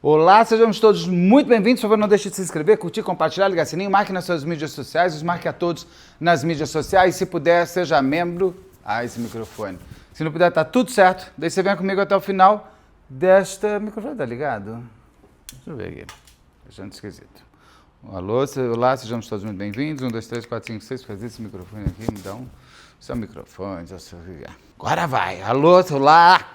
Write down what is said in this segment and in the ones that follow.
Olá, sejamos todos muito bem-vindos. Por favor, não deixe de se inscrever, curtir, compartilhar, ligar sininho, marque nas suas mídias sociais, os marque a todos nas mídias sociais. Se puder, seja membro. Esse microfone. Se não puder, tá tudo certo. Daí você vem comigo até o final desta... O microfone tá ligado? Deixa eu ver aqui. Deixando esquisito. Alô, olá, sejamos todos muito bem-vindos. 1, 2, 3, 4, 5, 6. Fazer esse microfone aqui, me dá um... Seu microfone, agora vai. Alô,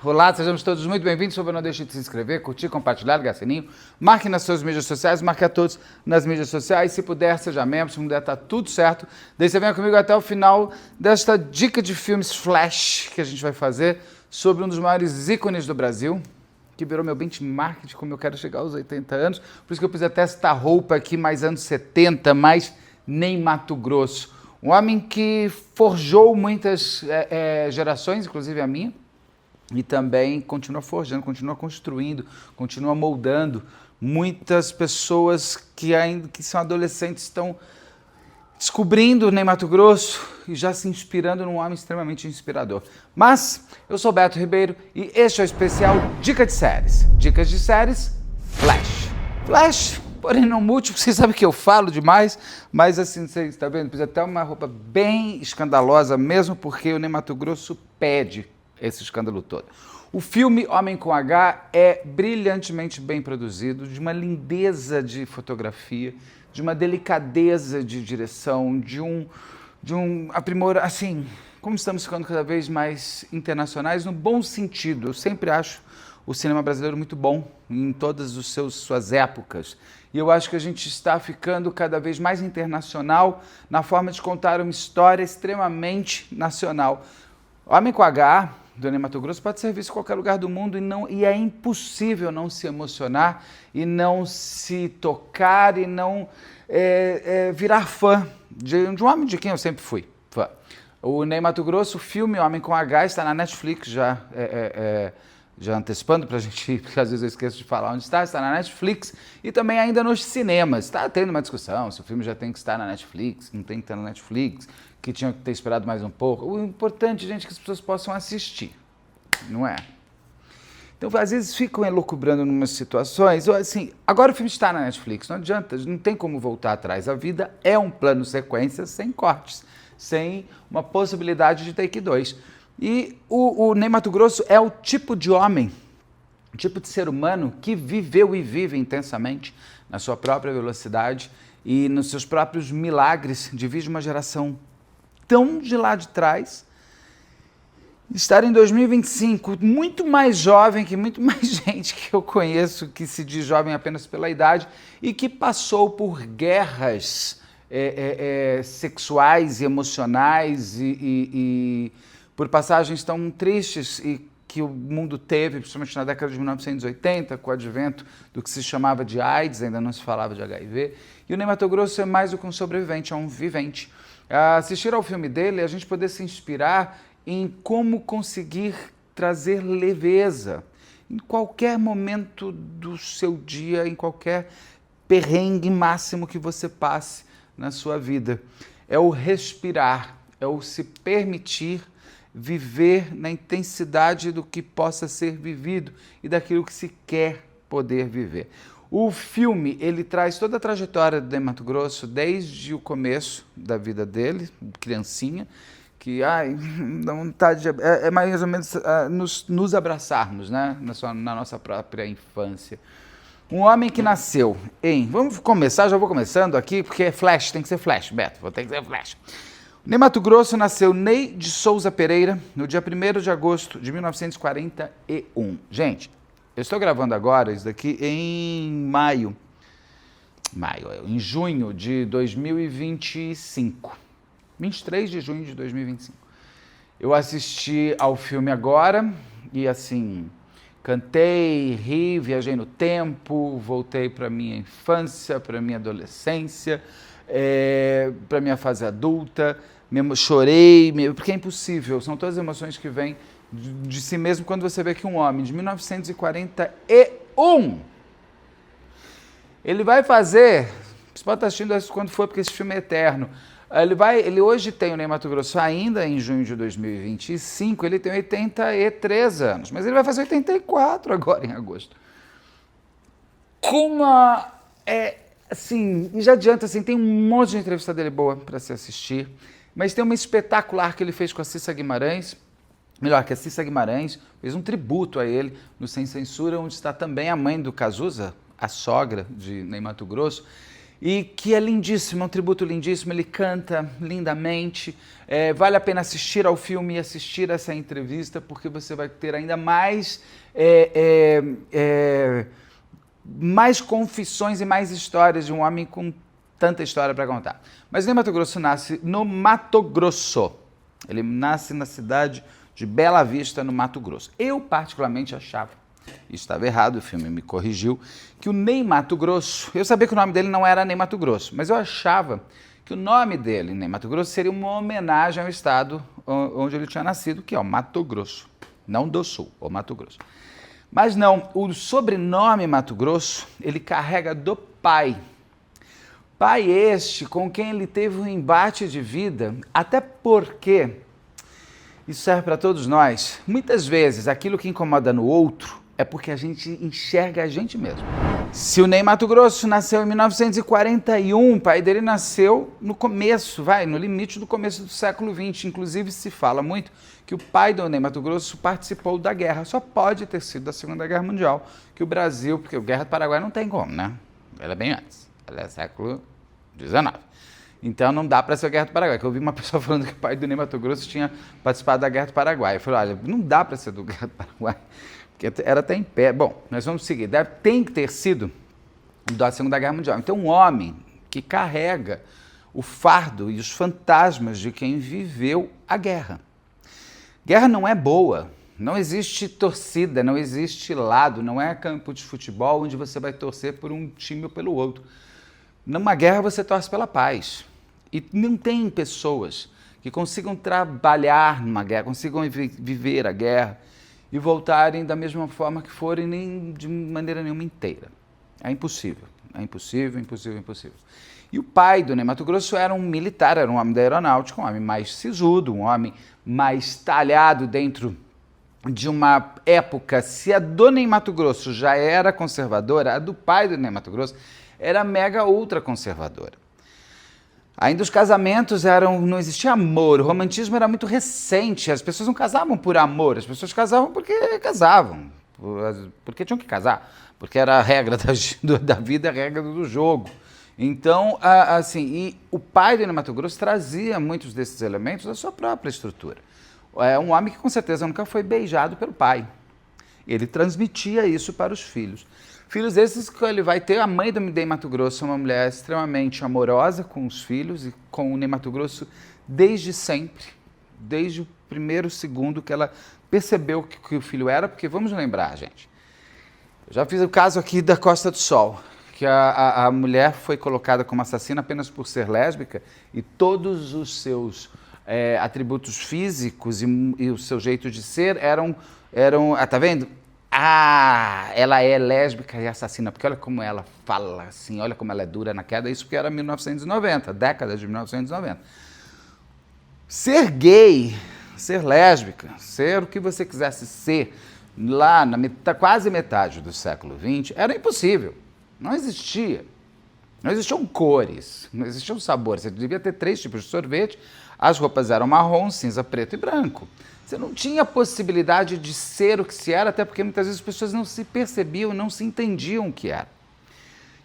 olá, sejamos todos muito bem-vindos. Por favor, não deixe de se inscrever, curtir, compartilhar, ligar sininho. Marque nas suas mídias sociais, marque a todos nas mídias sociais. Se puder, seja membro, se não puder, tá tudo certo. Daí você venha comigo até o final desta dica de filmes flash que a gente vai fazer sobre um dos maiores ícones do Brasil, que virou meu benchmark de como eu quero chegar aos 80 anos. Por isso que eu pus até esta roupa aqui, mais anos 70, mais Ney Matogrosso. Um homem que forjou muitas gerações, inclusive a minha, e também continua forjando, continua construindo, continua moldando. Muitas pessoas que ainda que são adolescentes estão descobrindo o Ney Matogrosso e já se inspirando num homem extremamente inspirador. Mas eu sou Beto Ribeiro e este é o especial Dica de Séries. Dicas de séries Flash. Flash, porém não múltiplo, vocês sabem que eu falo demais, mas assim, vocês estão vendo, precisa até uma roupa bem escandalosa mesmo, porque o Ney Matogrosso pede esse escândalo todo. O filme Homem com H é brilhantemente bem produzido, de uma lindeza de fotografia, de uma delicadeza de direção, de um aprimor, assim, como estamos ficando cada vez mais internacionais, no bom sentido. Eu sempre acho o cinema brasileiro muito bom em todas as suas épocas. E eu acho que a gente está ficando cada vez mais internacional na forma de contar uma história extremamente nacional. Homem com H, do Ney Matogrosso, pode ser visto em qualquer lugar do mundo e é impossível não se emocionar e não se tocar e não virar fã de um homem de quem eu sempre fui fã. O Ney Matogrosso, o filme Homem com H, está na Netflix já antecipando para a gente, porque às vezes eu esqueço de falar onde está na Netflix e também ainda nos cinemas. Está tendo uma discussão se o filme já tem que estar na Netflix, não tem que estar na Netflix, que tinha que ter esperado mais um pouco. O importante, gente, é que as pessoas possam assistir, não é? Então, às vezes ficam elucubrando em umas situações, assim, agora o filme está na Netflix, não adianta, não tem como voltar atrás. A vida é um plano sequência sem cortes, sem uma possibilidade de take 2. E o Ney Matogrosso é o tipo de homem, o tipo de ser humano que viveu e vive intensamente na sua própria velocidade e nos seus próprios milagres de vir de uma geração tão de lá de trás, estar em 2025 muito mais jovem que muito mais gente que eu conheço, que se diz jovem apenas pela idade e que passou por guerras sexuais e emocionais e por passagens tão tristes e que o mundo teve, principalmente na década de 1980, com o advento do que se chamava de AIDS, ainda não se falava de HIV, e o Ney Matogrosso é mais do que um sobrevivente, é um vivente. Assistir ao filme dele, a gente poder se inspirar em como conseguir trazer leveza em qualquer momento do seu dia, em qualquer perrengue máximo que você passe na sua vida. É o respirar, é o se permitir viver na intensidade do que possa ser vivido e daquilo que se quer poder viver. O filme, ele traz toda a trajetória do Ney Matogrosso, desde o começo da vida dele, criancinha, que dá vontade é mais ou menos nos abraçarmos, né? na nossa própria infância. Um homem que nasceu em... Vamos começar, já vou começando aqui, porque é flash, tem que ser flash, Beto, vou ter que ser flash. Ney Matogrosso nasceu Ney de Souza Pereira no dia 1º de agosto de 1941. Gente, eu estou gravando agora isso daqui em em junho de 2025. 23 de junho de 2025. Eu assisti ao filme agora e assim, cantei, ri, viajei no tempo, voltei para minha infância, para minha adolescência, para minha fase adulta, chorei, porque é impossível, são todas as emoções que vêm de si mesmo quando você vê que um homem de 1941, ele vai fazer, você pode estar assistindo isso quando for, porque esse filme é eterno, ele hoje tem o Ney Matogrosso ainda em junho de 2025, ele tem 83 anos, mas ele vai fazer 84 agora em agosto. com uma... assim, e já adianta, assim, tem um monte de entrevista dele boa para se assistir, mas tem uma espetacular que ele fez com a Cissa Guimarães, melhor, que a Cissa Guimarães fez um tributo a ele no Sem Censura, onde está também a mãe do Cazuza, a sogra de Ney Matogrosso, e que é lindíssimo, é um tributo lindíssimo, ele canta lindamente, vale a pena assistir ao filme e assistir essa entrevista, porque você vai ter ainda mais, mais confissões e mais histórias de um homem com tanta história para contar. Mas Ney Matogrosso nasce no Mato Grosso, ele nasce na cidade de Bela Vista, no Mato Grosso. Eu particularmente achava, e estava errado, o filme me corrigiu, que o Ney Matogrosso, eu sabia que o nome dele não era Ney Matogrosso, mas eu achava que o nome dele, Ney Matogrosso, seria uma homenagem ao estado onde ele tinha nascido, que é o Mato Grosso, não do Sul, o Mato Grosso. Mas não, o sobrenome Mato Grosso, ele carrega do pai. Pai este com quem ele teve um embate de vida, até porque, isso serve para todos nós, muitas vezes aquilo que incomoda no outro é porque a gente enxerga a gente mesmo. Se o Ney Matogrosso nasceu em 1941, o pai dele nasceu no começo, no limite do começo do século XX. Inclusive se fala muito que o pai do Ney Matogrosso participou da guerra. Só pode ter sido da Segunda Guerra Mundial, que o Brasil, porque a Guerra do Paraguai não tem como, né? Ela é bem antes, ela é século XIX. Então não dá para ser a Guerra do Paraguai. Que eu ouvi uma pessoa falando que o pai do Ney Matogrosso tinha participado da Guerra do Paraguai. Eu falei, olha, não dá para ser do Guerra do Paraguai, porque era até em pé. Bom, nós vamos seguir. Tem que ter sido da Segunda Guerra Mundial. Então um homem que carrega o fardo e os fantasmas de quem viveu a guerra. Guerra não é boa. Não existe torcida, não existe lado, não é campo de futebol onde você vai torcer por um time ou pelo outro. Numa guerra você torce pela paz. E não tem pessoas que consigam trabalhar numa guerra, consigam viver a guerra e voltarem da mesma forma que forem, nem de maneira nenhuma inteira. É impossível, é impossível, impossível, impossível. E o pai do Ney Matogrosso era um militar, era um homem da aeronáutica, um homem mais sisudo, um homem mais talhado dentro de uma época. Se a do Ney Matogrosso já era conservadora, a do pai do Ney Matogrosso era mega ultra conservadora. Ainda os casamentos não existia amor, o romantismo era muito recente, as pessoas não casavam por amor, as pessoas casavam porque casavam, porque tinham que casar, porque era a regra da vida, a regra do jogo. Então, assim, e o pai do Ney Matogrosso trazia muitos desses elementos da sua própria estrutura. É um homem que com certeza nunca foi beijado pelo pai. Ele transmitia isso para os filhos. Filhos esses que ele vai ter, a mãe do Ney Matogrosso é uma mulher extremamente amorosa com os filhos e com o Ney Matogrosso desde sempre, desde o primeiro segundo que ela percebeu que o filho era, porque vamos lembrar, gente, eu já fiz o caso aqui da Costa do Sol, que a mulher foi colocada como assassina apenas por ser lésbica e todos os seus atributos físicos e o seu jeito de ser eram tá vendo? Ela é lésbica e assassina, porque olha como ela fala assim, olha como ela é dura na queda, isso porque era 1990, década de 1990. Ser gay, ser lésbica, ser o que você quisesse ser, lá na quase metade do século XX, era impossível, não existia. Não existiam cores, não existiam sabores, você devia ter 3 tipos de sorvete, as roupas eram marrom, cinza, preto e branco. Você não tinha possibilidade de ser o que se era, até porque muitas vezes as pessoas não se percebiam, não se entendiam o que era.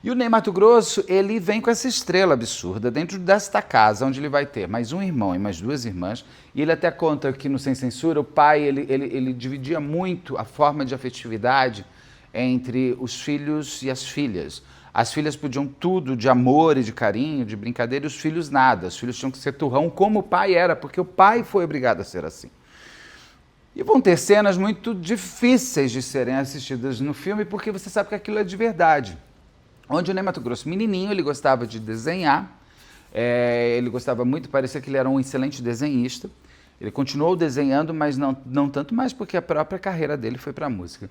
E o Ney Matogrosso, ele vem com essa estrela absurda dentro desta casa, onde ele vai ter mais um irmão e mais 2 irmãs, e ele até conta que no Sem Censura, o pai, ele dividia muito a forma de afetividade entre os filhos e as filhas. As filhas podiam tudo de amor e de carinho, de brincadeira, e os filhos nada. Os filhos tinham que ser turrão como o pai era, porque o pai foi obrigado a ser assim. E vão ter cenas muito difíceis de serem assistidas no filme, porque você sabe que aquilo é de verdade. Onde o Ney Matogrosso, menininho, ele gostava de desenhar, ele gostava muito, parecia que ele era um excelente desenhista. Ele continuou desenhando, mas não tanto mais porque a própria carreira dele foi para a música.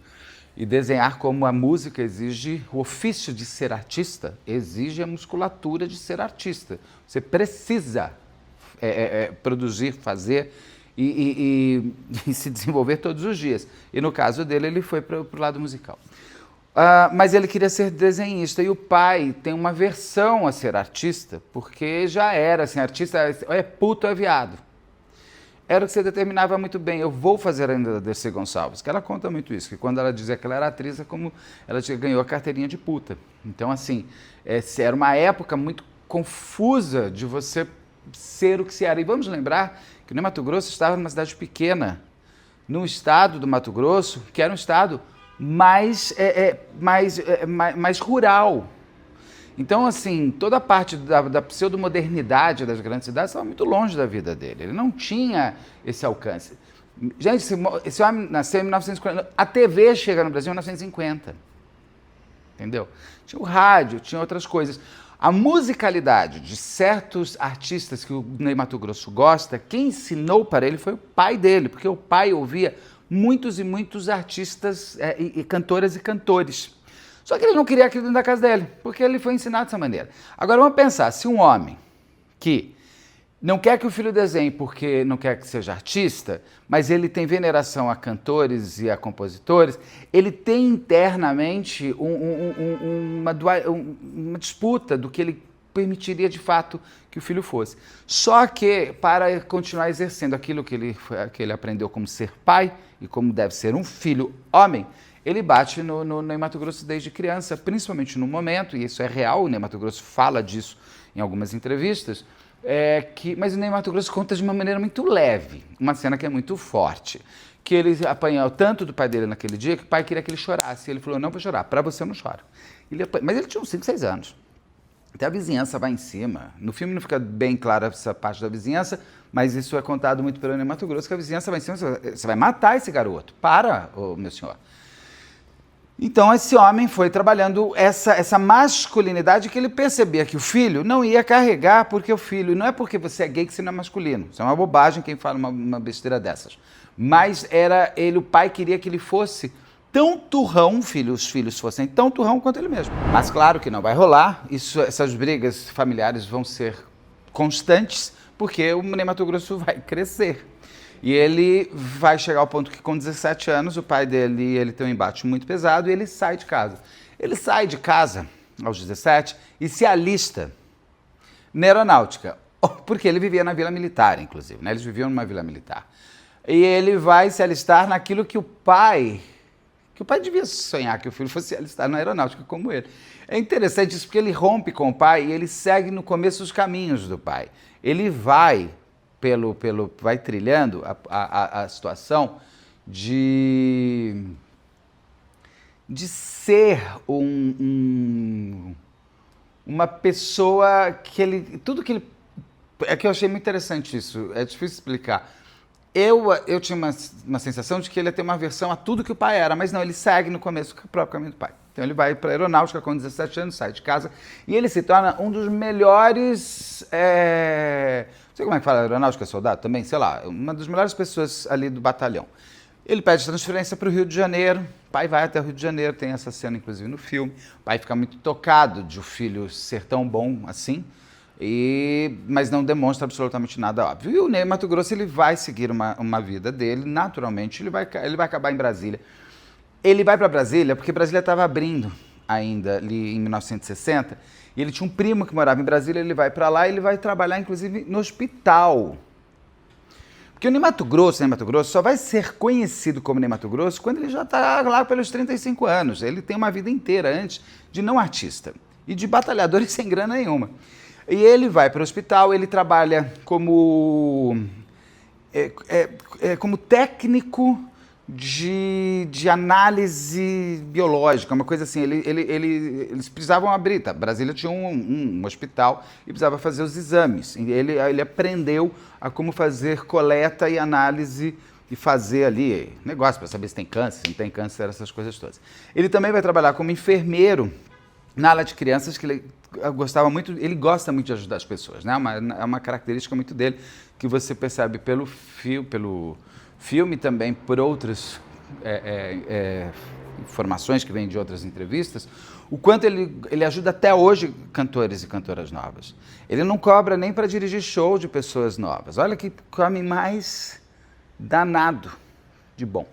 E desenhar como a música exige, o ofício de ser artista, exige a musculatura de ser artista. Você precisa produzir, fazer e se desenvolver todos os dias. E no caso dele, ele foi para o lado musical. Mas ele queria ser desenhista e o pai tem uma aversão a ser artista, porque já era assim, artista é puto, é viado. Era o que você determinava muito bem. Eu vou fazer ainda da Dercy Gonçalves, que ela conta muito isso, que quando ela dizia que ela era atriz, é como ela ganhou a carteirinha de puta. Então, assim, era uma época muito confusa de você ser o que se era. E vamos lembrar que o Mato Grosso estava numa cidade pequena, no estado do Mato Grosso, que era um estado mais rural. Então, assim, toda a parte da pseudomodernidade das grandes cidades estava muito longe da vida dele. Ele não tinha esse alcance. Gente, esse homem nasceu em 1940. A TV chega no Brasil em 1950. Entendeu? Tinha o rádio, tinha outras coisas. A musicalidade de certos artistas que o Ney Matogrosso gosta, quem ensinou para ele foi o pai dele, porque o pai ouvia muitos e muitos artistas e cantoras e cantores. Só que ele não queria aquilo dentro da casa dele, porque ele foi ensinado dessa maneira. Agora vamos pensar, se um homem que não quer que o filho desenhe porque não quer que seja artista, mas ele tem veneração a cantores e a compositores, ele tem internamente uma disputa do que ele permitiria de fato que o filho fosse. Só que para continuar exercendo aquilo que ele aprendeu como ser pai e como deve ser um filho homem, ele bate no Ney Matogrosso desde criança, principalmente no momento, e isso é real, o Ney Matogrosso fala disso em algumas entrevistas, mas o Ney Matogrosso conta de uma maneira muito leve, uma cena que é muito forte, que ele apanhou tanto do pai dele naquele dia que o pai queria que ele chorasse. E ele falou, não vou chorar, para você eu não choro. Mas ele tinha uns 5, 6 anos. Até a vizinhança vai em cima. No filme não fica bem clara essa parte da vizinhança, mas isso é contado muito pelo Ney Matogrosso, que a vizinhança vai em cima, você vai matar esse garoto. Para, meu senhor. Então esse homem foi trabalhando essa masculinidade que ele percebia que o filho não ia carregar, porque o filho, não é porque você é gay que você não é masculino, isso é uma bobagem quem fala uma besteira dessas, mas o pai queria que ele fosse tão turrão, os filhos fossem tão turrão quanto ele mesmo. Mas claro que não vai rolar, essas brigas familiares vão ser constantes, porque o Ney Matogrosso vai crescer. E ele vai chegar ao ponto que com 17 anos, o pai dele ele tem um embate muito pesado e ele sai de casa. Ele sai de casa aos 17 e se alista na aeronáutica, porque ele vivia na Vila Militar, inclusive, né? Eles viviam numa Vila Militar. E ele vai se alistar naquilo que o pai devia sonhar, que o filho fosse se alistar na aeronáutica como ele. É interessante isso porque ele rompe com o pai e ele segue no começo os caminhos do pai. Ele vai vai trilhando a situação de ser uma pessoa que tudo que ele... É que eu achei muito interessante isso, é difícil explicar. Eu tinha uma sensação de que ele ia ter uma aversão a tudo que o pai era, mas não, ele segue no começo o próprio caminho do pai. Então ele vai para a aeronáutica com 17 anos, sai de casa e ele se torna um dos melhores... Não sei como é que fala aeronáutica, soldado também, sei lá, uma das melhores pessoas ali do batalhão. Ele pede transferência para o Rio de Janeiro, o pai vai até o Rio de Janeiro, tem essa cena inclusive no filme, o pai fica muito tocado de o filho ser tão bom assim, mas não demonstra absolutamente nada óbvio. E o Ney Matogrosso ele vai seguir uma vida dele, naturalmente, ele vai acabar em Brasília. Ele vai para Brasília porque Brasília estava abrindo ainda ali em 1960, e ele tinha um primo que morava em Brasília, ele vai para lá e ele vai trabalhar inclusive no hospital. Porque o Ney Matogrosso só vai ser conhecido como Ney Matogrosso quando ele já está lá pelos 35 anos. Ele tem uma vida inteira antes de não artista e de batalhador sem grana nenhuma. E ele vai para o hospital, ele trabalha como técnico de análise biológica, uma coisa assim. Eles precisavam abrir, tá? Brasília tinha um hospital e precisava fazer os exames. E ele aprendeu a como fazer coleta e análise e fazer ali negócio para saber se tem câncer, se não tem câncer, essas coisas todas. Ele também vai trabalhar como enfermeiro na ala de crianças, que ele gosta muito de ajudar as pessoas, né? É uma característica muito dele, que você percebe pelo filme também, por outras informações que vêm de outras entrevistas, o quanto ele ajuda até hoje cantores e cantoras novas. Ele não cobra nem para dirigir show de pessoas novas. Olha que come mais danado de bom.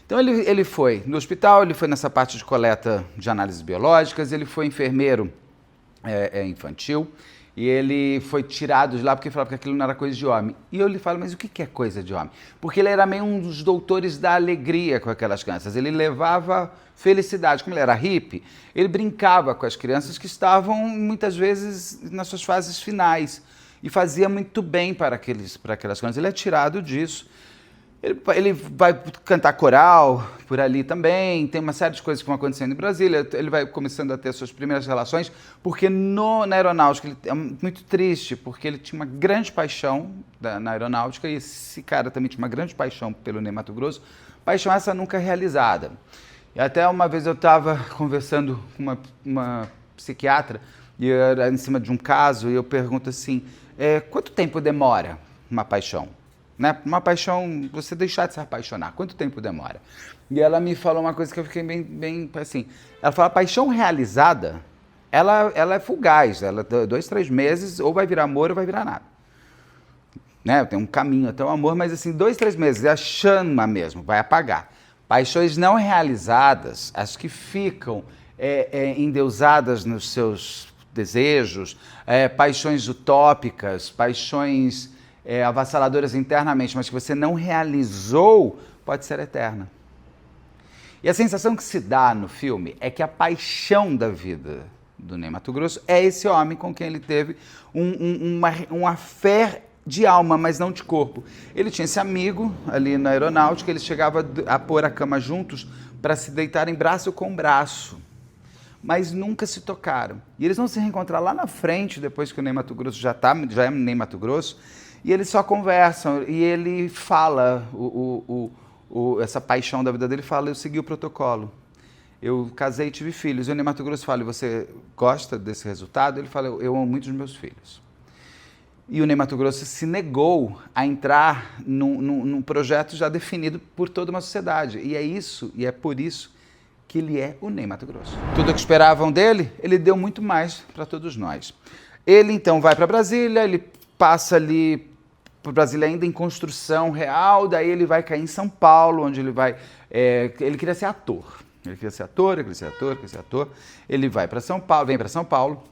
Então ele foi no hospital, ele foi nessa parte de coleta de análises biológicas, ele foi enfermeiro infantil, e ele foi tirado de lá porque falava que aquilo não era coisa de homem. E eu lhe falo, mas o que é coisa de homem? Porque ele era meio um dos doutores da alegria com aquelas crianças. Ele levava felicidade. Como ele era hippie, ele brincava com as crianças que estavam, muitas vezes, nas suas fases finais. E fazia muito bem para aquelas crianças. Ele é tirado disso. Ele vai cantar coral por ali também, tem uma série de coisas que vão acontecendo em Brasília, ele vai começando a ter suas primeiras relações, porque na aeronáutica ele é muito triste, porque ele tinha uma grande paixão na aeronáutica, e esse cara também tinha uma grande paixão pelo Ney Matogrosso, paixão essa nunca realizada. E até uma vez eu estava conversando com uma psiquiatra, e era em cima de um caso, e eu pergunto assim, quanto tempo demora uma paixão? Né? Uma paixão, você deixar de se apaixonar, quanto tempo demora? E ela me falou uma coisa que eu fiquei bem assim, ela falou, a paixão realizada, ela é fugaz, ela 2, 3 meses, ou vai virar amor ou vai virar nada. Né? Tem um caminho até o amor, mas assim, 2, 3 meses, é a chama mesmo, vai apagar. Paixões não realizadas, as que ficam endeusadas nos seus desejos, paixões utópicas, paixões avassaladoras internamente, mas que você não realizou, pode ser eterna. E a sensação que se dá no filme é que a paixão da vida do Ney Matogrosso é esse homem com quem ele teve um affair de alma, mas não de corpo. Ele tinha esse amigo ali na aeronáutica, ele chegava a pôr a cama juntos para se deitarem braço com braço, mas nunca se tocaram. E eles vão se reencontrar lá na frente, depois que o Ney Matogrosso já é Ney Matogrosso, e eles só conversam, e ele fala, essa paixão da vida dele fala, eu segui o protocolo, eu casei e tive filhos. E o Ney Matogrosso fala, e você gosta desse resultado? Ele fala, eu amo muito os meus filhos. E o Ney Matogrosso se negou a entrar num projeto já definido por toda uma sociedade. E é por isso que ele é o Ney Matogrosso. Tudo o que esperavam dele, ele deu muito mais para todos nós. Ele então vai para Brasília, ele passa ali para Brasília ainda em construção real, daí ele vai cair em São Paulo, onde ele vai... ele queria ser ator. Ele vai para São Paulo, vem para São Paulo,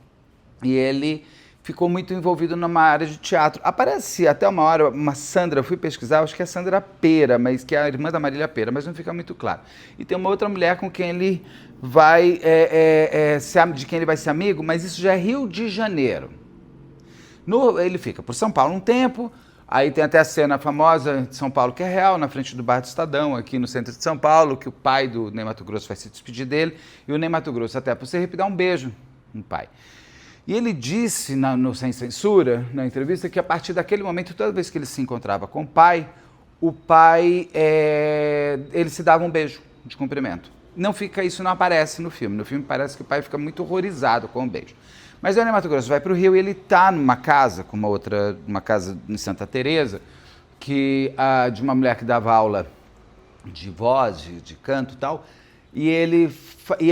e ele ficou muito envolvido numa área de teatro. Aparece até uma hora uma Sandra, eu fui pesquisar, acho que é a Sandra Pera, mas que é a irmã da Marília Pera, mas não fica muito claro. E tem uma outra mulher com quem ele vai, de quem ele vai ser amigo, mas isso já é Rio de Janeiro. Ele fica por São Paulo um tempo, aí tem até a cena famosa de São Paulo, que é real, na frente do Bar do Estadão, aqui no centro de São Paulo, que o pai do Ney Matogrosso vai se despedir dele, e o Ney Matogrosso, até por ser hippie, dá um beijo no pai. E ele disse, no Sem Censura, na entrevista, que a partir daquele momento, toda vez que ele se encontrava com o pai, ele se dava um beijo de cumprimento. Isso não aparece no filme. No filme parece que o pai fica muito horrorizado com o beijo. Mas o Ney Matogrosso vai para o Rio e ele está numa casa, uma casa em Santa Teresa, de uma mulher que dava aula de voz, de canto e tal, e ele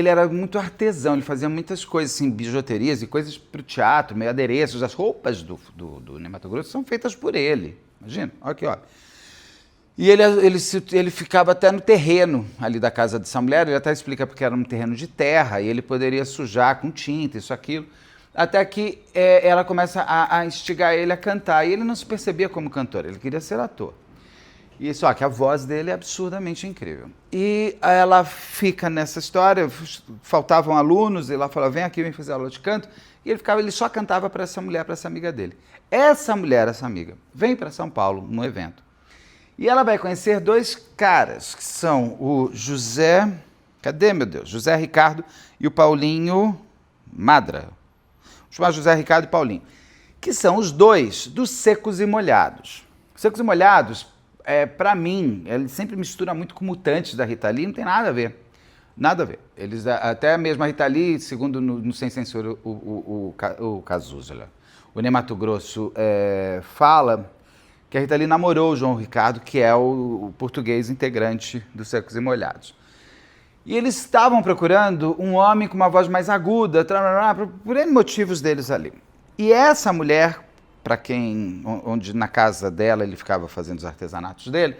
era muito artesão, ele fazia muitas coisas, assim, bijuterias e coisas para o teatro, meio adereços. As roupas do Ney Matogrosso são feitas por ele, imagina, olha aqui, ó. E ele ficava até no terreno ali da casa dessa mulher, ele até explica porque era um terreno de terra, e ele poderia sujar com tinta, isso, aquilo, até que ela começa a instigar ele a cantar, e ele não se percebia como cantor, ele queria ser ator. E só que a voz dele é absurdamente incrível. E ela fica nessa história, faltavam alunos, e ela fala, vem aqui, vem fazer aula de canto, e ele só cantava para essa mulher, para essa amiga dele. Essa mulher, essa amiga, vem para São Paulo, num evento, e ela vai conhecer 2 caras, que são o José Ricardo e o Paulinho Madra. Vou chamar José Ricardo e Paulinho, que são os 2 dos Secos e Molhados. Secos e Molhados, para mim, ele sempre mistura muito com Mutantes da Rita Lee, não tem nada a ver. Nada a ver. Eles, até mesmo a Rita Lee, segundo no Sem Censura, o Cazuza, o Ney Matogrosso fala que a Rita Lee namorou o João Ricardo, que é o português integrante dos Secos e Molhados. E eles estavam procurando um homem com uma voz mais aguda, por N motivos deles ali. E essa mulher, onde na casa dela ele ficava fazendo os artesanatos dele,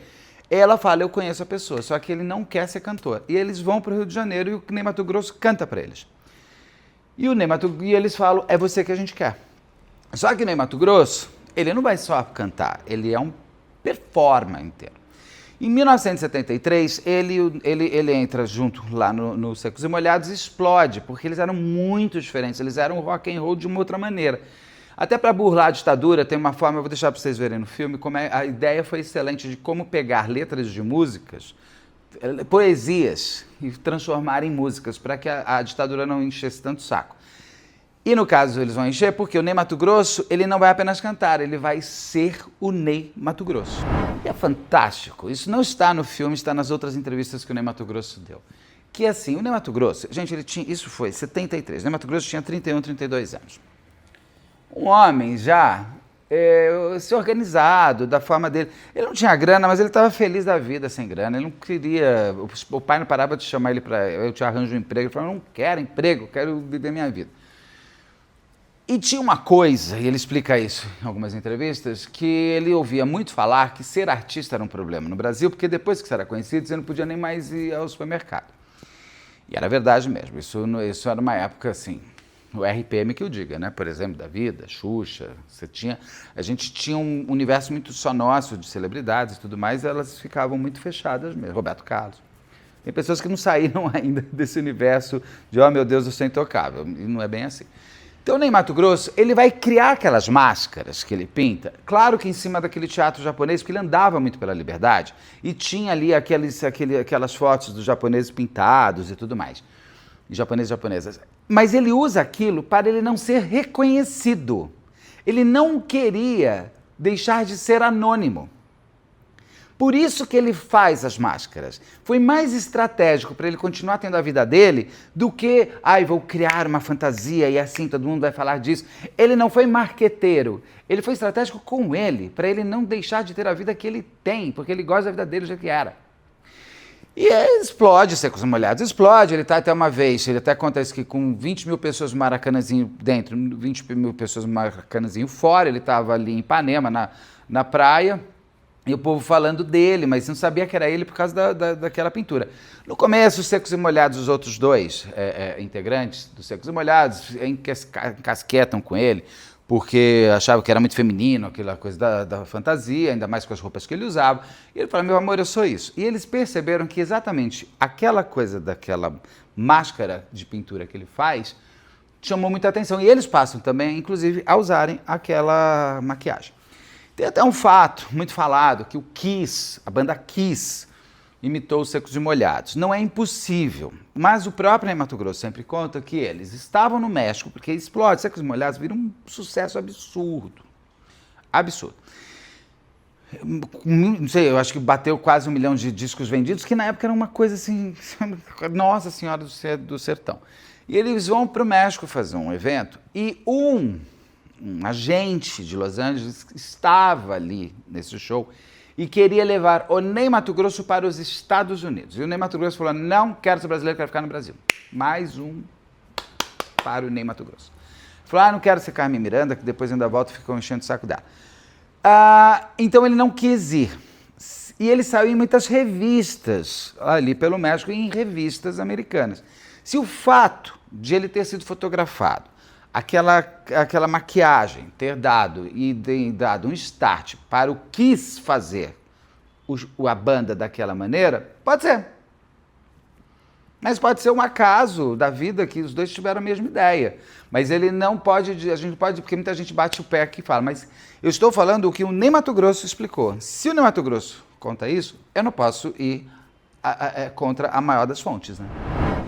Ela fala, eu conheço a pessoa, só que ele não quer ser cantor. E eles vão para o Rio de Janeiro e o Ney Matogrosso canta para eles. E eles falam, é você que a gente quer. Só que o Ney Matogrosso, ele não vai só cantar, ele é um performer inteiro. Em 1973, ele entra junto lá no Secos e Molhados e explode, porque eles eram muito diferentes, eles eram rock and roll de uma outra maneira. Até para burlar a ditadura, tem uma forma, eu vou deixar para vocês verem no filme, a ideia foi excelente de como pegar letras de músicas, poesias, e transformar em músicas, para que a ditadura não enchesse tanto saco. E no caso eles vão encher porque o Ney Matogrosso, ele não vai apenas cantar, ele vai ser o Ney Matogrosso. E é fantástico, isso não está no filme, está nas outras entrevistas que o Ney Matogrosso deu. Que assim, o Ney Matogrosso, gente, isso foi 73, o Ney Matogrosso tinha 31, 32 anos. Um homem já se organizado, da forma dele. Ele não tinha grana, mas ele estava feliz da vida sem grana. Ele não queria... O pai não parava de chamar ele para... Eu te arranjo um emprego. Ele falava, não quero emprego, quero viver minha vida. E tinha uma coisa, e ele explica isso em algumas entrevistas, que ele ouvia muito falar que ser artista era um problema no Brasil, porque depois que você era conhecido, você não podia nem mais ir ao supermercado. E era verdade mesmo. Isso era uma época assim... O RPM que eu diga, né? Por exemplo, da vida, Xuxa, a gente tinha um universo muito só nosso de celebridades e tudo mais, elas ficavam muito fechadas mesmo. Roberto Carlos. Tem pessoas que não saíram ainda desse universo de, oh meu Deus, eu sou intocável. E não é bem assim. Então o Ney Matogrosso, ele vai criar aquelas máscaras que ele pinta, claro que em cima daquele teatro japonês, porque ele andava muito pela Liberdade, e tinha ali aquelas fotos dos japoneses pintados e tudo mais. Japoneses e japonesas. Mas ele usa aquilo para ele não ser reconhecido. Ele não queria deixar de ser anônimo. Por isso que ele faz as máscaras. Foi mais estratégico para ele continuar tendo a vida dele do que, vou criar uma fantasia e assim todo mundo vai falar disso. Ele não foi marqueteiro. Ele foi estratégico com ele, para ele não deixar de ter a vida que ele tem, porque ele gosta da vida dele já que era. E explode, Secos e Molhados, explode. Ele está até uma vez, ele até conta isso que com 20 mil pessoas no Maracanãzinho dentro, 20 mil pessoas no Maracanãzinho fora, ele estava ali em Ipanema, na praia, e o povo falando dele, mas não sabia que era ele por causa daquela pintura. No começo, os Secos e Molhados, os outros dois integrantes dos Secos e Molhados, encasquetam com ele, porque achavam que era muito feminino, aquela coisa da fantasia, ainda mais com as roupas que ele usava. E ele falou, meu amor, eu sou isso. E eles perceberam que exatamente aquela coisa daquela máscara de pintura que ele faz chamou muita atenção. E eles passam também, inclusive, a usarem aquela maquiagem. Tem até um fato muito falado, que o Kiss, a banda Kiss, imitou os Secos e Molhados. Não é impossível, mas o próprio Ney Matogrosso sempre conta que eles estavam no México, porque explode, Secos e Molhados viram um sucesso absurdo. Absurdo. Não sei, eu acho que bateu quase 1 milhão de discos vendidos, que na época era uma coisa assim, Nossa Senhora do Sertão. E eles vão para o México fazer um evento, e um agente de Los Angeles estava ali nesse show, e queria levar o Ney Matogrosso para os Estados Unidos. E o Ney Matogrosso falou, não quero ser brasileiro, quero ficar no Brasil. Mais um para o Ney Matogrosso. Falou, não quero ser Carmen Miranda, que depois ainda volta e ficou enchendo o saco dela. Então ele não quis ir. E ele saiu em muitas revistas, ali pelo México, e em revistas americanas. Se o fato de ele ter sido fotografado, aquela maquiagem ter dado um start para o Kiss fazer a banda daquela maneira, pode ser. Mas pode ser um acaso da vida que os dois tiveram a mesma ideia. Mas ele não pode, a gente pode, porque muita gente bate o pé aqui e fala, mas eu estou falando o que o Ney Matogrosso explicou. Se o Ney Matogrosso conta isso, eu não posso ir contra a maior das fontes, né?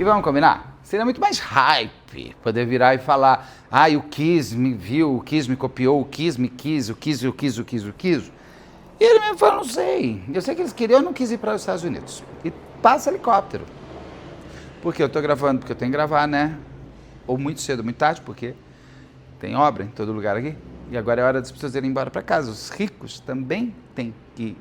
E vamos combinar? Seria muito mais hype poder virar e falar, o Kiss me viu, o Kiss me copiou, o Kiss me quis, o Kiss. E ele mesmo falou, não sei. Eu sei que eles queriam, eu não quis ir para os Estados Unidos. E passa helicóptero. Porque eu estou gravando, porque eu tenho que gravar, né? Ou muito cedo, ou muito tarde, porque tem obra em todo lugar aqui. E agora é hora das pessoas irem embora para casa. Os ricos também têm que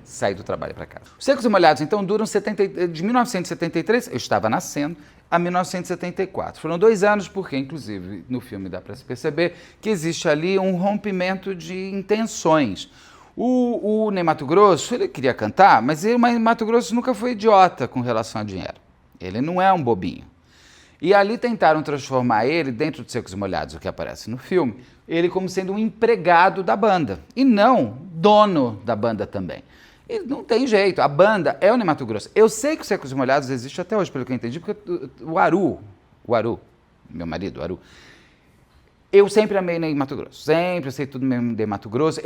sair do trabalho para casa. Os Secos e Molhados, então, duram de 1973, eu estava nascendo, a 1974. Foram 2 anos, porque, inclusive, no filme dá para se perceber que existe ali um rompimento de intenções. O Ney Matogrosso, ele queria cantar, mas o Ney Matogrosso nunca foi idiota com relação a dinheiro. Ele não é um bobinho. E ali tentaram transformar ele, dentro de Secos e Molhados, o que aparece no filme, ele como sendo um empregado da banda, e não dono da banda também. E não tem jeito, a banda é o Ney Matogrosso. Eu sei que o Secos e Molhados existe até hoje, pelo que eu entendi, porque o Aru, meu marido, o Aru, eu sempre amei Ney Matogrosso, sempre sei tudo mesmo de Mato Grosso.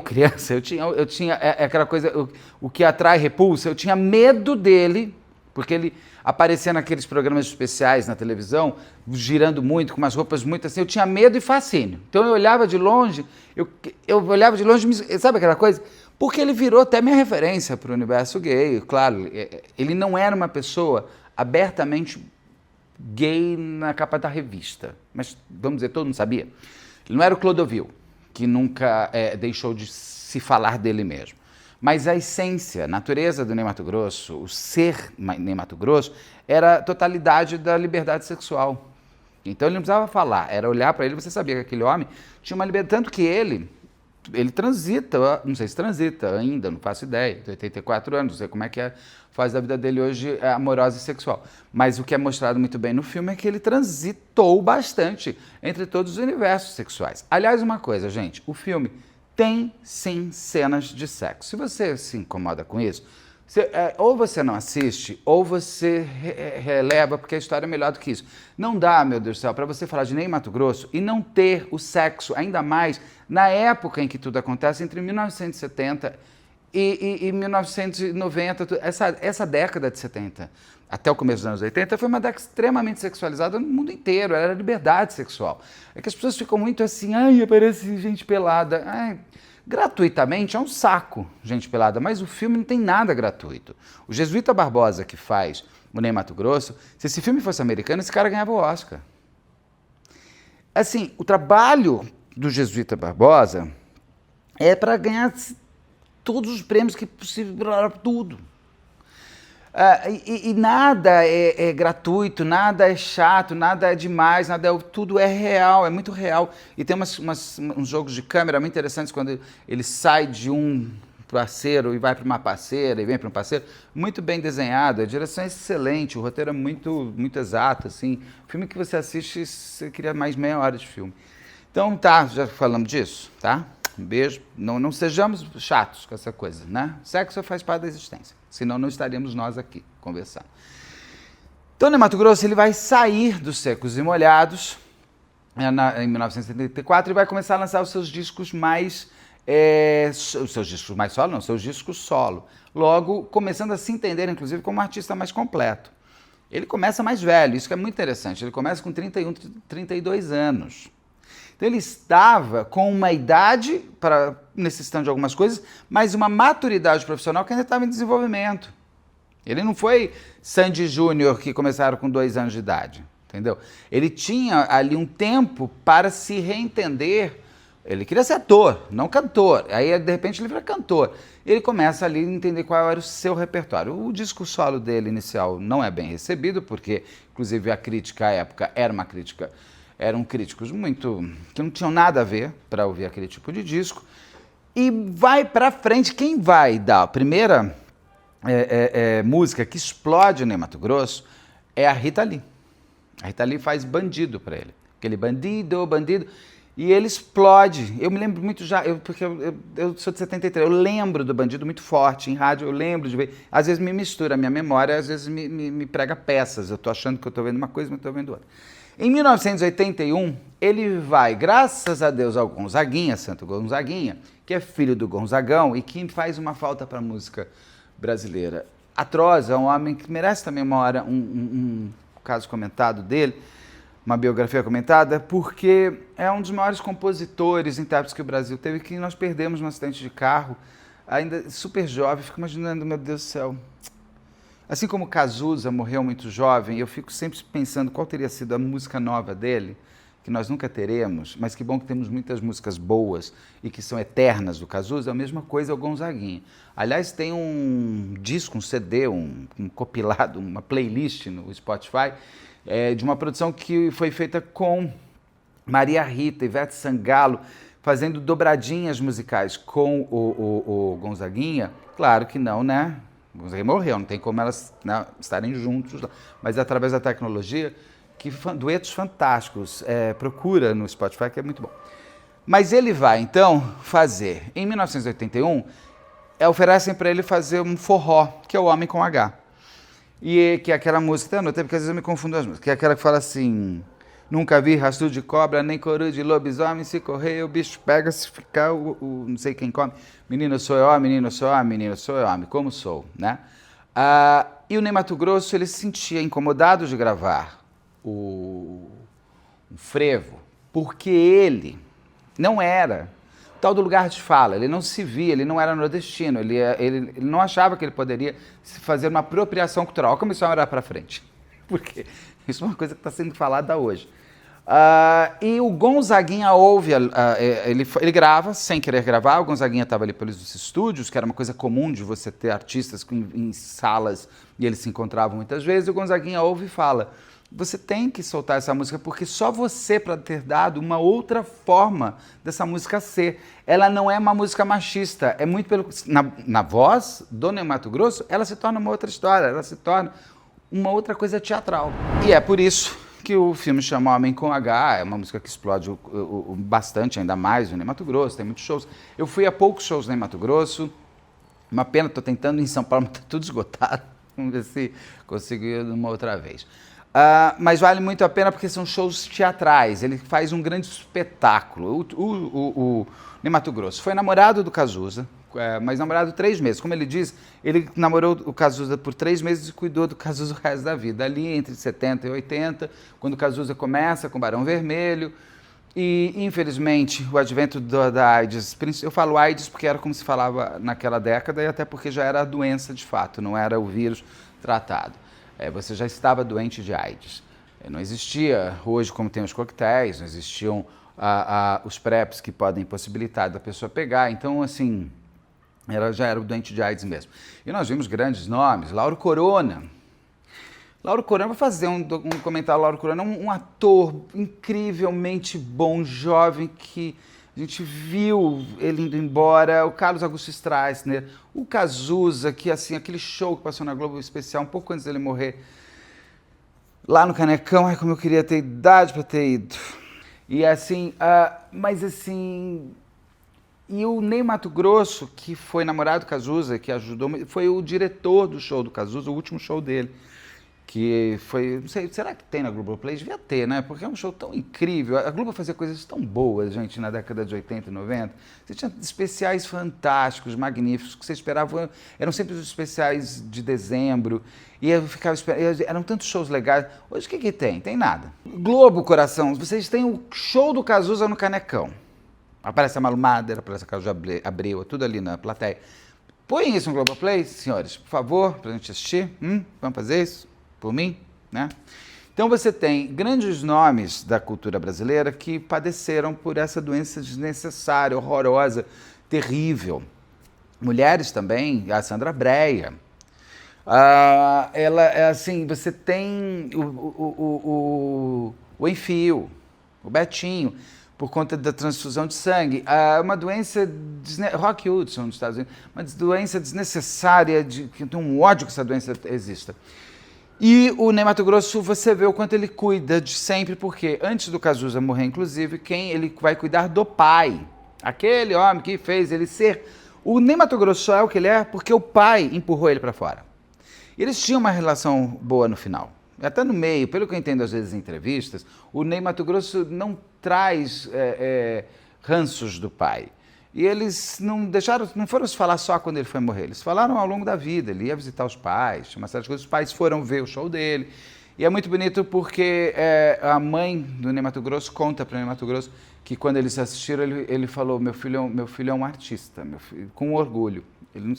Criança, eu tinha aquela coisa, o que atrai repulsa, eu tinha medo dele, porque ele aparecia naqueles programas especiais na televisão, girando muito, com umas roupas muito assim, eu tinha medo e fascínio. Então eu olhava de longe, eu olhava de longe, sabe aquela coisa? Porque ele virou até minha referência para o universo gay, claro, ele não era uma pessoa abertamente gay na capa da revista, mas vamos dizer, todo mundo sabia. Ele não era o Clodovil, que nunca deixou de se falar dele mesmo. Mas a essência, a natureza do Ney Matogrosso, o ser Ney Matogrosso, era a totalidade da liberdade sexual. Então ele não precisava falar, era olhar para ele, você sabia que aquele homem tinha uma liberdade, tanto que ele transita, não sei se transita ainda, não faço ideia, tem 84 anos, não sei como é que é a fase da vida dele hoje, amorosa e sexual. Mas o que é mostrado muito bem no filme é que ele transitou bastante entre todos os universos sexuais. Aliás, uma coisa, gente, o filme tem sim cenas de sexo. Se você se incomoda com isso, ou você não assiste, ou você releva, porque a história é melhor do que isso. Não dá, meu Deus do céu, para você falar de Ney Matogrosso e não ter o sexo, ainda mais na época em que tudo acontece, entre 1970 e 1990, essa década de 70, até o começo dos anos 80, foi uma década extremamente sexualizada no mundo inteiro, era liberdade sexual. É que as pessoas ficam muito assim, aparece gente pelada. Gratuitamente é um saco, gente pelada, mas o filme não tem nada gratuito. O Jesuíta Barbosa, que faz o Ney Matogrosso, se esse filme fosse americano, esse cara ganhava o Oscar. Assim, o trabalho do Jesuíta Barbosa é para ganhar todos os prêmios que possível, tudo. E nada é gratuito, nada é chato, nada é demais, tudo é real, é muito real. E tem uns jogos de câmera muito interessantes quando ele sai de um parceiro e vai para uma parceira e vem para um parceiro, muito bem desenhado, a direção é excelente, o roteiro é muito, muito exato, assim. Filme que você assiste, você queria mais meia hora de filme. Então tá, já falamos disso, tá? Um beijo. Não sejamos chatos com essa coisa, né? Sexo faz parte da existência. Senão não estaríamos nós aqui conversando. Então, Ney Matogrosso, ele vai sair dos Secos e Molhados em 1974 e vai começar a lançar os seus discos mais... seus discos solo. Logo, começando a se entender, inclusive, como um artista mais completo. Ele começa mais velho, isso que é muito interessante. Ele começa com 31, 32 anos. Então ele estava com uma idade, necessitando de algumas coisas, mas uma maturidade profissional que ainda estava em desenvolvimento. Ele não foi Sandy Júnior, que começaram com 2 anos de idade, entendeu? Ele tinha ali um tempo para se reentender. Ele queria ser ator, não cantor. Aí, de repente, ele vira cantor. Ele começa ali a entender qual era o seu repertório. O disco solo dele inicial não é bem recebido, porque, inclusive, a crítica à época eram críticos que não tinham nada a ver para ouvir aquele tipo de disco. E vai para frente, quem vai dar a primeira música que explode o Ney Matogrosso é a Rita Lee. A Rita Lee faz Bandido para ele. Aquele bandido, e ele explode. Eu me lembro muito porque eu sou de 73, eu lembro do Bandido muito forte, em rádio eu lembro de ver. Às vezes me mistura a minha memória, às vezes me prega peças. Eu estou achando que eu estou vendo uma coisa, mas estou vendo outra. Em 1981, ele vai, graças a Deus, ao Gonzaguinha, Santo Gonzaguinha, que é filho do Gonzagão e que faz uma falta para a música brasileira. Atroz, é um homem que merece também uma hora um caso comentado dele, uma biografia comentada, porque é um dos maiores compositores, intérpretes que o Brasil teve, que nós perdemos num acidente de carro, ainda super jovem. Fico imaginando, meu Deus do céu. Assim como Cazuza morreu muito jovem, eu fico sempre pensando qual teria sido a música nova dele, que nós nunca teremos, mas que bom que temos muitas músicas boas e que são eternas do Cazuza. A mesma coisa é o Gonzaguinha. Aliás, tem um disco, um CD, um compilado, uma playlist no Spotify, de uma produção que foi feita com Maria Rita, Ivete Sangalo, fazendo dobradinhas musicais com o Gonzaguinha, claro que não, né? O Gonzaguinha morreu, não tem como elas, né, estarem juntos lá. Mas através da tecnologia, duetos fantásticos. Procura no Spotify, que é muito bom. Mas ele vai, então, fazer, em 1981, oferecem para ele fazer um forró, que é o Homem com H. E que é aquela música, porque às vezes eu me confundo as músicas, que é aquela que fala assim: nunca vi rastro de cobra, nem coroa de lobisomem, se correr o bicho pega, se ficar não sei quem come. Menino sou eu, menino sou eu, menino sou eu, como sou, né? E o Ney Matogrosso, ele se sentia incomodado de gravar um frevo, porque ele não era tal do lugar de fala, ele não se via, ele não era nordestino, ele não achava que ele poderia fazer uma apropriação cultural. Olha como isso era para frente, porque isso é uma coisa que está sendo falada hoje. E o Gonzaguinha ouve, ele grava, sem querer gravar, o Gonzaguinha estava ali pelos estúdios, que era uma coisa comum de você ter artistas em salas, e eles se encontravam muitas vezes, e o Gonzaguinha ouve e fala: você tem que soltar essa música, porque só você para ter dado uma outra forma dessa música ser. Ela não é uma música machista, é muito pelo... Na voz do Ney Matogrosso, ela se torna uma outra história, ela se torna uma outra coisa teatral. E é por isso que o filme chama Homem com H, é uma música que explode bastante, ainda mais o Ney Matogrosso, tem muitos shows. Eu fui a poucos shows no Ney Matogrosso, uma pena, estou tentando ir em São Paulo, mas está tudo esgotado, vamos ver se consigo ir uma outra vez. Mas vale muito a pena porque são shows teatrais, ele faz um grande espetáculo. O Ney Matogrosso foi namorado do Cazuza, mas namorado 3 meses. Como ele diz, ele namorou o Cazuza por 3 meses e cuidou do Cazuza o resto da vida. Ali entre 70 e 80, quando o Cazuza começa com Barão Vermelho. E, infelizmente, o advento da AIDS, eu falo AIDS porque era como se falava naquela década e até porque já era a doença de fato, não era o vírus tratado. Você já estava doente de AIDS. Não existia, hoje, como tem os coquetéis, não existiam os PrEPs que podem possibilitar da pessoa pegar. Então, assim, já era o doente de AIDS mesmo. E nós vimos grandes nomes, Lauro Corona. Lauro Corona, vou fazer um comentário, Lauro Corona, um ator incrivelmente bom, jovem, que a gente viu ele indo embora, o Carlos Augusto Strassner, o Cazuza, que assim, aquele show que passou na Globo Especial, um pouco antes dele morrer, lá no Canecão, ai como eu queria ter idade para ter ido. E assim, mas assim, e o Ney Matogrosso, que foi namorado do Cazuza, que ajudou, foi o diretor do show do Cazuza, o último show dele. Que foi, não sei, será que tem na Globoplay? Devia ter, né? Porque é um show tão incrível. A Globo fazia coisas tão boas, gente, na década de 80 e 90. Você tinha especiais fantásticos, magníficos, que você esperava. Eram sempre os especiais de dezembro. E eu ficava esperando. Eram tantos shows legais. Hoje o que tem? Tem nada. Globo, coração, vocês têm o show do Cazuza no Canecão. Aparece a Malu Mader, aparece a Carlos Abreu, tudo ali na plateia. Põe isso no Globoplay, senhores, por favor, pra gente assistir. Vamos fazer isso? Por mim, né? Então você tem grandes nomes da cultura brasileira que padeceram por essa doença desnecessária, horrorosa, terrível. Mulheres também, a Sandra Brea. Ela é assim, você tem o Enfio, o Betinho, por conta da transfusão de sangue. Uma doença, Rock Hudson nos Estados Unidos, uma doença desnecessária, que tem um ódio que essa doença exista. E o Ney Matogrosso, você vê o quanto ele cuida de sempre, porque antes do Cazuza morrer, inclusive, ele vai cuidar do pai. Aquele homem que fez ele ser... O Ney Matogrosso só é o que ele é porque o pai empurrou ele para fora. Eles tinham uma relação boa no final. Até no meio, pelo que eu entendo às vezes em entrevistas, o Ney Matogrosso não traz ranços do pai. E eles não foram se falar só quando ele foi morrer, eles falaram ao longo da vida, ele ia visitar os pais, uma série de coisas, os pais foram ver o show dele. E é muito bonito porque a mãe do Ney Matogrosso conta para o Ney Matogrosso que quando eles assistiram, ele falou, meu filho é um artista, meu filho, com orgulho.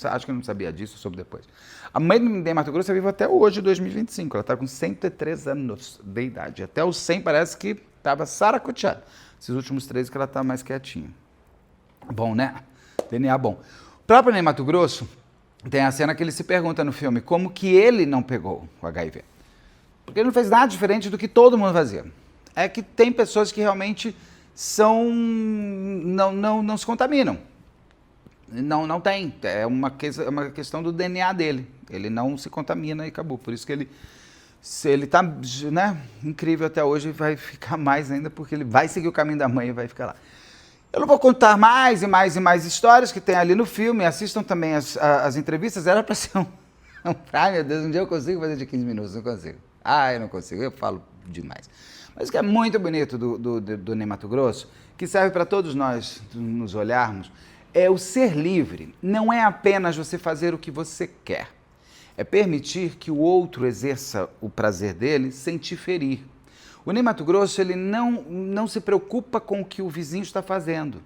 Acho que ele não sabia disso, soube depois. A mãe do Ney Matogrosso é viva até hoje, 2025, ela está com 103 anos de idade. Até os 100 parece que estava saracoteada. Esses últimos 3 que ela está mais quietinha. Bom, né? DNA bom. O próprio Ney Matogrosso tem a cena que ele se pergunta no filme como que ele não pegou o HIV. Porque ele não fez nada diferente do que todo mundo fazia. É que tem pessoas que realmente não se contaminam. Não tem. É uma questão do DNA dele. Ele não se contamina e acabou. Por isso que ele está, né, incrível até hoje e vai ficar mais ainda, porque ele vai seguir o caminho da mãe e vai ficar lá. Eu não vou contar mais e mais histórias que tem ali no filme. Assistam também as entrevistas. Era para ser ai, meu Deus, um dia eu consigo fazer de 15 minutos. Não consigo. Eu não consigo. Eu falo demais. Mas o que é muito bonito do Ney Matogrosso, que serve para todos nós nos olharmos, é o ser livre. Não é apenas você fazer o que você quer. É permitir que o outro exerça o prazer dele sem te ferir. O Ney Matogrosso, ele não se preocupa com o que o vizinho está fazendo.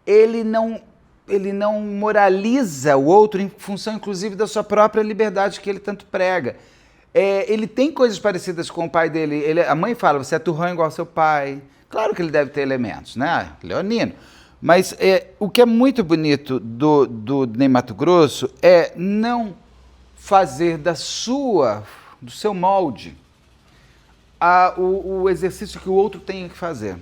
Ele não moraliza o outro em função, inclusive, da sua própria liberdade que ele tanto prega. Ele tem coisas parecidas com o pai dele. A mãe fala, você é turrão igual ao seu pai. Claro que ele deve ter elementos, né? Leonino. Mas o que é muito bonito do Ney Matogrosso é não fazer do seu molde o exercício que o outro tem que fazer.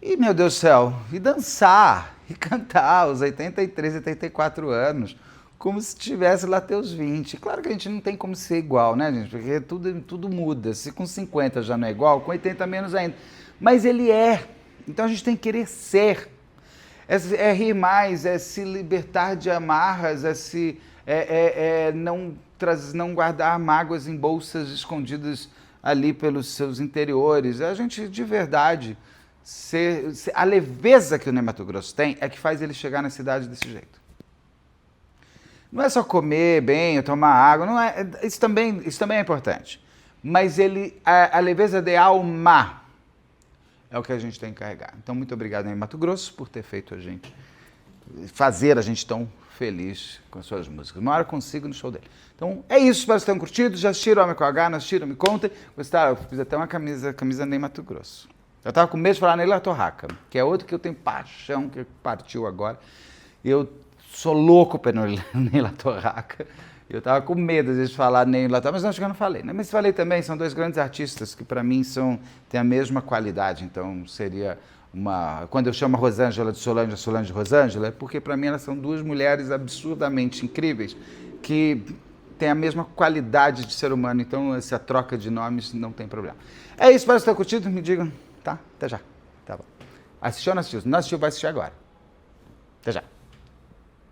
E, meu Deus do céu, e dançar, e cantar aos 83, 84 anos, como se tivesse lá até os 20. Claro que a gente não tem como ser igual, né, gente? Porque tudo muda. Se com 50 já não é igual, com 80 menos ainda. Mas ele é. Então a gente tem que querer ser. É rir mais, é se libertar de amarras, não guardar mágoas em bolsas escondidas ali pelos seus interiores. A gente, de verdade, a leveza que o Ney Matogrosso tem é que faz ele chegar na cidade desse jeito. Não é só comer bem, tomar água, não é, isso também é importante. Mas a leveza de alma é o que a gente tem que carregar. Então, muito obrigado, Ney Matogrosso, por ter feito fazer a gente tão feliz com as suas músicas. Uma hora eu consigo no show dele. Então, é isso. Espero que vocês tenham curtido. Já assistiram Homem com H? Não assistiram? Me contem. Gostaram? Eu fiz até uma camisa Ney Matogrosso. Eu estava com medo de falar Ney Latorraca, que é outro que eu tenho paixão, que partiu agora. Eu sou louco pelo Ney Latorraca. Eu estava com medo, às vezes, de falar Ney Latorraca, mas acho que eu não falei. Né? Mas falei também, são dois grandes artistas que, para mim, têm a mesma qualidade. Então, seria quando eu chamo a Rosângela de Solange, a Solange de Rosângela, é porque, para mim, elas são duas mulheres absurdamente incríveis, que têm a mesma qualidade de ser humano. Então, essa troca de nomes não tem problema. É isso, espero que vocês tenham curtido. Me digam, tá? Até já. Tá bom. Assistiu ou não assistiu? Não assistiu, vai assistir agora. Até já.